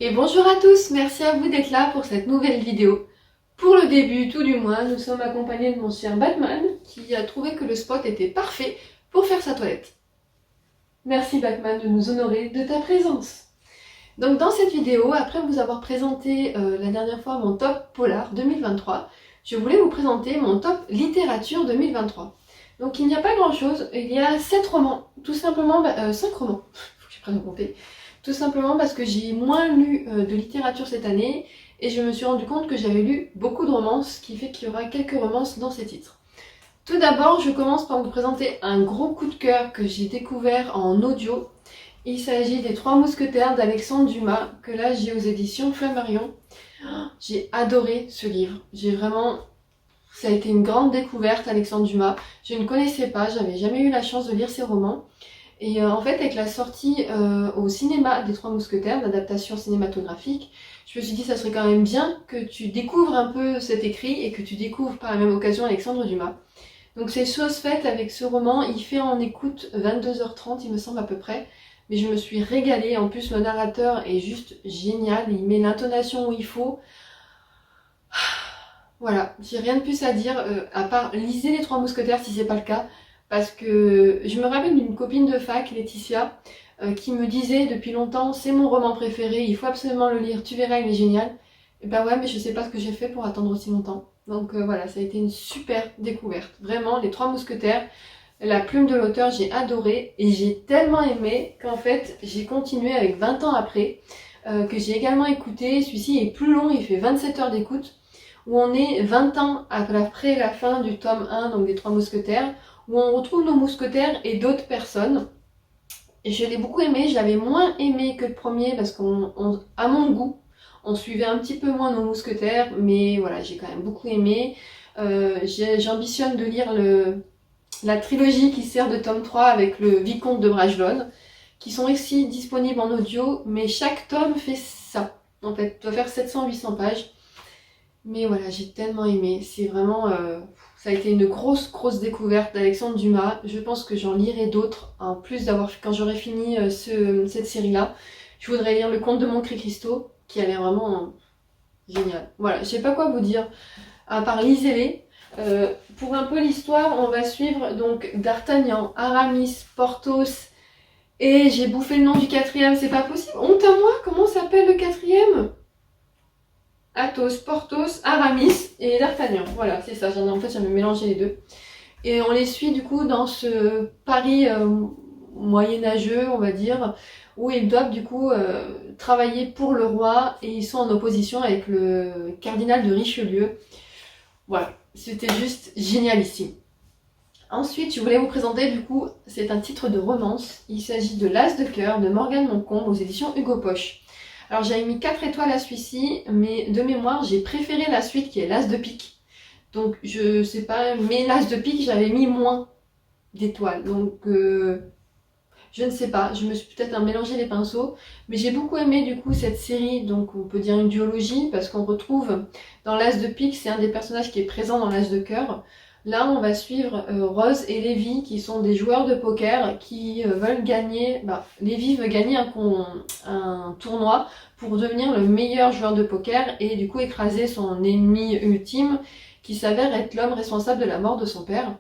Et bonjour à tous, merci à vous d'être là pour cette nouvelle vidéo. Pour le début, tout du moins, nous sommes accompagnés de mon cher Batman qui a trouvé que le spot était parfait pour faire sa toilette. Merci Batman de nous honorer de ta présence. Donc dans cette vidéo, après vous avoir présenté la dernière fois mon top polar 2023, je voulais vous présenter mon top littérature 2023. Donc il n'y a pas grand chose, il y a 7 romans, tout simplement, 5 romans, faut que je prenne à compter. Tout simplement parce que j'ai moins lu de littérature cette année et je me suis rendu compte que j'avais lu beaucoup de romances, ce qui fait qu'il y aura quelques romances dans ces titres. Tout d'abord, je commence par vous présenter un gros coup de cœur que j'ai découvert en audio. Il s'agit des Trois Mousquetaires d'Alexandre Dumas, que là j'ai aux éditions Flammarion. J'ai adoré ce livre, ça a été une grande découverte, Alexandre Dumas. Je ne connaissais pas, j'avais jamais eu la chance de lire ses romans. Et en fait, avec la sortie au cinéma des Trois Mousquetaires, l'adaptation cinématographique, je me suis dit ça serait quand même bien que tu découvres un peu cet écrit et que tu découvres par la même occasion Alexandre Dumas. Donc c'est chose faite avec ce roman, il fait en écoute 22h30 il me semble à peu près, mais je me suis régalée, en plus le narrateur est juste génial, il met l'intonation où il faut. Voilà, j'ai rien de plus à dire, à part lisez les Trois Mousquetaires si c'est pas le cas, parce que je me rappelle d'une copine de fac, Laetitia, qui me disait depuis longtemps c'est mon roman préféré, il faut absolument le lire, tu verras, il est génial. Et ben ouais, mais je sais pas ce que j'ai fait pour attendre aussi longtemps. Donc voilà, ça a été une super découverte. Vraiment, les Trois Mousquetaires, la plume de l'auteur, j'ai adoré et j'ai tellement aimé qu'en fait j'ai continué avec 20 ans après, que j'ai également écouté. Celui-ci est plus long, il fait 27 heures d'écoute où on est 20 ans après la fin du tome 1, donc des Trois Mousquetaires, où on retrouve nos mousquetaires et d'autres personnes. Et je l'ai beaucoup aimé, je l'avais moins aimé que le premier parce qu'à mon goût, on suivait un petit peu moins nos mousquetaires, mais voilà, j'ai quand même beaucoup aimé. J'ambitionne de lire la trilogie qui sert de tome 3 avec le Vicomte de Bragelonne, qui sont aussi disponibles en audio, mais chaque tome fait ça. En fait, doit faire 700-800 pages. Mais voilà, j'ai tellement aimé. C'est vraiment. Ça a été une grosse découverte d'Alexandre Dumas. Je pense que j'en lirai d'autres. En plus d'avoir. Quand j'aurai fini cette série-là, je voudrais lire Le Conte de Monte Cristo, qui a l'air vraiment génial. Voilà, je sais pas quoi vous dire. À part lisez-les. Pour un peu l'histoire, on va suivre donc D'Artagnan, Aramis, Porthos. Et j'ai bouffé le nom du quatrième, c'est pas possible. Honte à moi, comment s'appelle le quatrième? Athos, Porthos, Aramis et D'Artagnan. Voilà, c'est ça. En fait, j'avais mélangé les deux. Et on les suit du coup dans ce Paris moyenâgeux, on va dire, où ils doivent du coup travailler pour le roi et ils sont en opposition avec le cardinal de Richelieu. Voilà, c'était juste génialissime. Ensuite, je voulais vous présenter du coup, c'est un titre de romance. Il s'agit de L'As de cœur de Morgane Moncombe aux éditions Hugo Poche. Alors j'avais mis 4 étoiles à celui-ci, mais de mémoire j'ai préféré la suite qui est l'As de pique. Donc je sais pas, mais l'As de pique j'avais mis moins d'étoiles. Donc je ne sais pas, je me suis peut-être mélangé les pinceaux. Mais j'ai beaucoup aimé du coup cette série, donc on peut dire une duologie, parce qu'on retrouve dans l'As de pique, c'est un des personnages qui est présent dans l'As de cœur. Là, on va suivre Rose et Lévi, qui sont des joueurs de poker qui veulent gagner. Lévi veut gagner un tournoi pour devenir le meilleur joueur de poker et du coup écraser son ennemi ultime, qui s'avère être l'homme responsable de la mort de son père.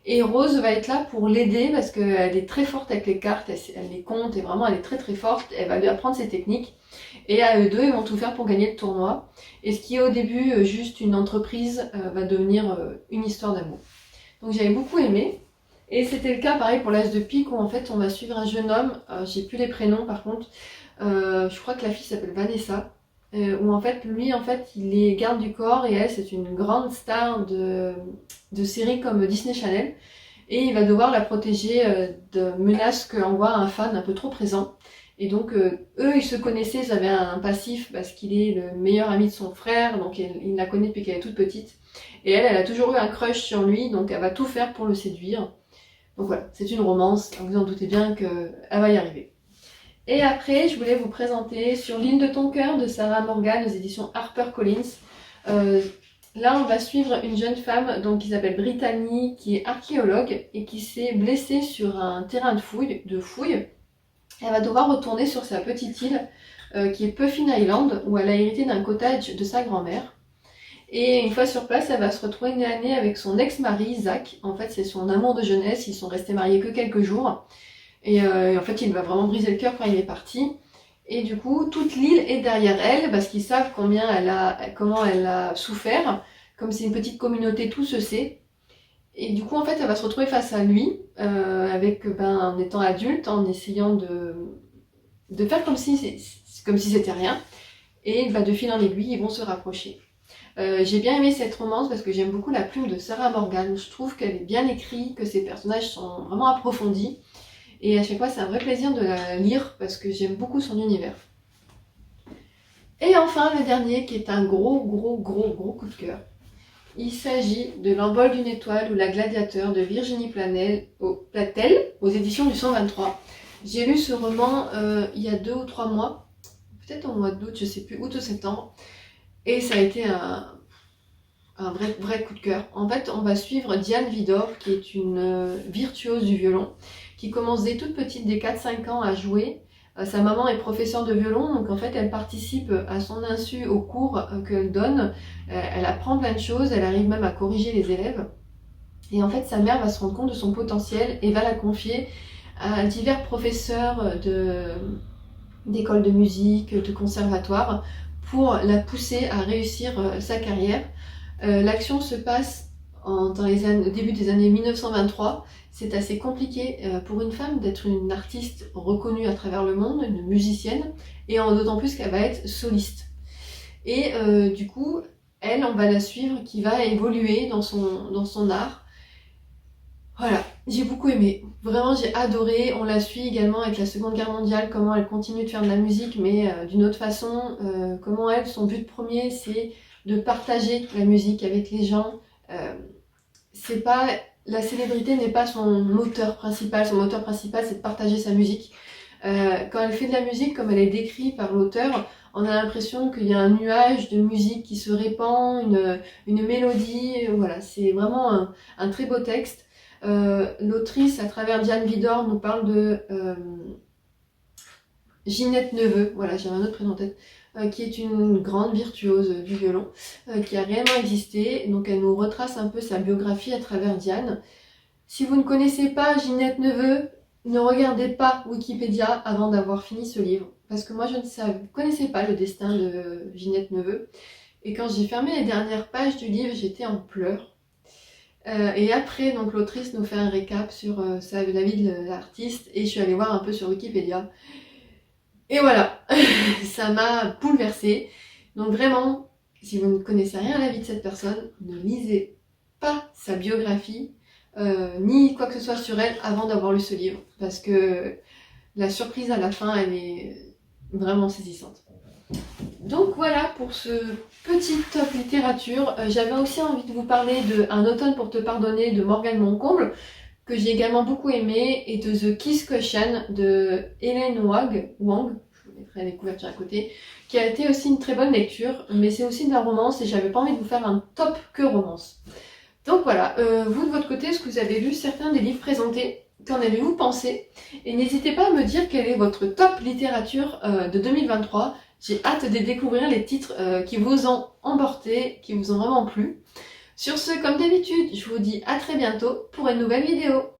Et Rose va être là pour l'aider parce qu'elle est très forte avec les cartes, elle les compte et vraiment elle est très forte. Elle va lui apprendre ses techniques. Et à eux deux, ils vont tout faire pour gagner le tournoi. Et ce qui est au début juste une entreprise va devenir une histoire d'amour. Donc j'avais beaucoup aimé. Et c'était le cas pareil pour l'As de pique où en fait on va suivre un jeune homme, j'ai plus les prénoms par contre, je crois que la fille s'appelle Vanessa, où en fait lui en fait il est garde du corps et elle c'est une grande star de séries comme Disney Channel. Et il va devoir la protéger de menaces qu'envoie un fan un peu trop présent. Et donc eux ils se connaissaient, ils avaient un passif parce qu'il est le meilleur ami de son frère, donc il la connaît depuis qu'elle est toute petite. Et elle a toujours eu un crush sur lui, donc elle va tout faire pour le séduire. Donc voilà, c'est une romance, vous en doutez bien qu'elle va y arriver. Et après, je voulais vous présenter Sur l'île de ton cœur de Sarah Morgan aux éditions HarperCollins. Là, on va suivre une jeune femme donc, qui s'appelle Brittany, qui est archéologue et qui s'est blessée sur un terrain de fouille. Elle va devoir retourner sur sa petite île qui est Puffin Island, où elle a hérité d'un cottage de sa grand-mère. Et une fois sur place, elle va se retrouver nez à nez avec son ex-mari, Zach. En fait, c'est son amour de jeunesse, ils sont restés mariés que quelques jours. Et en fait, il va vraiment briser le cœur quand il est parti. Et du coup, toute l'île est derrière elle, parce qu'ils savent comment elle a souffert. Comme c'est une petite communauté, tout se sait. Et du coup, en fait, elle va se retrouver face à lui, en étant adulte, en essayant de faire comme si c'était rien. Et de fil en aiguille, ils vont se rapprocher. J'ai bien aimé cette romance parce que j'aime beaucoup la plume de Sarah Morgan. Je trouve qu'elle est bien écrite, que ses personnages sont vraiment approfondis. Et à chaque fois, c'est un vrai plaisir de la lire parce que j'aime beaucoup son univers. Et enfin, le dernier qui est un gros coup de cœur. Il s'agit de L'envol d'une étoile ou La gladiateur de Virginie Platel aux éditions du 123. J'ai lu ce roman il y a 2 ou 3 mois, peut-être au mois d'août, je sais plus, août ou septembre. Et ça a été un vrai coup de cœur. En fait, on va suivre Diane Vidor, qui est une virtuose du violon, qui commence dès toute petite, dès 4-5 ans, à jouer. Sa maman est professeure de violon, donc en fait, elle participe à son insu aux cours qu'elle donne. Elle apprend plein de choses, elle arrive même à corriger les élèves. Et en fait, sa mère va se rendre compte de son potentiel et va la confier à divers professeurs d'écoles de musique, de conservatoire, pour la pousser à réussir sa carrière. L'action se passe au début des années 1923. C'est assez compliqué pour une femme d'être une artiste reconnue à travers le monde, une musicienne, et d'autant plus qu'elle va être soliste. Et du coup, on va la suivre, qui va évoluer dans son art. Voilà, j'ai beaucoup aimé. Vraiment, j'ai adoré. On la suit également avec la Seconde Guerre mondiale, comment elle continue de faire de la musique, mais d'une autre façon. Comment son but premier, c'est de partager la musique avec les gens. La célébrité n'est pas son moteur principal. Son moteur principal, c'est de partager sa musique. Quand elle fait de la musique, comme elle est décrite par l'auteur, on a l'impression qu'il y a un nuage de musique qui se répand, une mélodie. Voilà, c'est vraiment un très beau texte. L'autrice, à travers Diane Vidor, nous parle de Ginette Neveu, voilà, j'ai un autre prénom en tête, qui est une grande virtuose du violon, qui a réellement existé. Donc elle nous retrace un peu sa biographie à travers Diane. Si vous ne connaissez pas Ginette Neveu, ne regardez pas Wikipédia avant d'avoir fini ce livre, parce que moi je ne connaissais pas le destin de Ginette Neveu. Et quand j'ai fermé les dernières pages du livre, j'étais en pleurs. Et après, donc l'autrice nous fait un récap sur la vie de l'artiste, et je suis allée voir un peu sur Wikipédia. Et voilà, ça m'a bouleversée. Donc vraiment, si vous ne connaissez rien à la vie de cette personne, ne lisez pas sa biographie, ni quoi que ce soit sur elle avant d'avoir lu ce livre, parce que la surprise à la fin, elle est vraiment saisissante. Donc voilà pour ce petit top littérature. J'avais aussi envie de vous parler de Un automne pour te pardonner de Morgane Moncomble, que j'ai également beaucoup aimé, et de The Kiss Question de Hélène Wang, je vous mettrai les couvertures à côté, qui a été aussi une très bonne lecture, mais c'est aussi de la romance et j'avais pas envie de vous faire un top que romance. Donc voilà, vous de votre côté, est-ce que vous avez lu certains des livres présentés? Qu'en avez-vous pensé? Et n'hésitez pas à me dire quel est votre top littérature de 2023. J'ai hâte de découvrir les titres qui vous ont emporté, qui vous ont vraiment plu. Sur ce, comme d'habitude, je vous dis à très bientôt pour une nouvelle vidéo.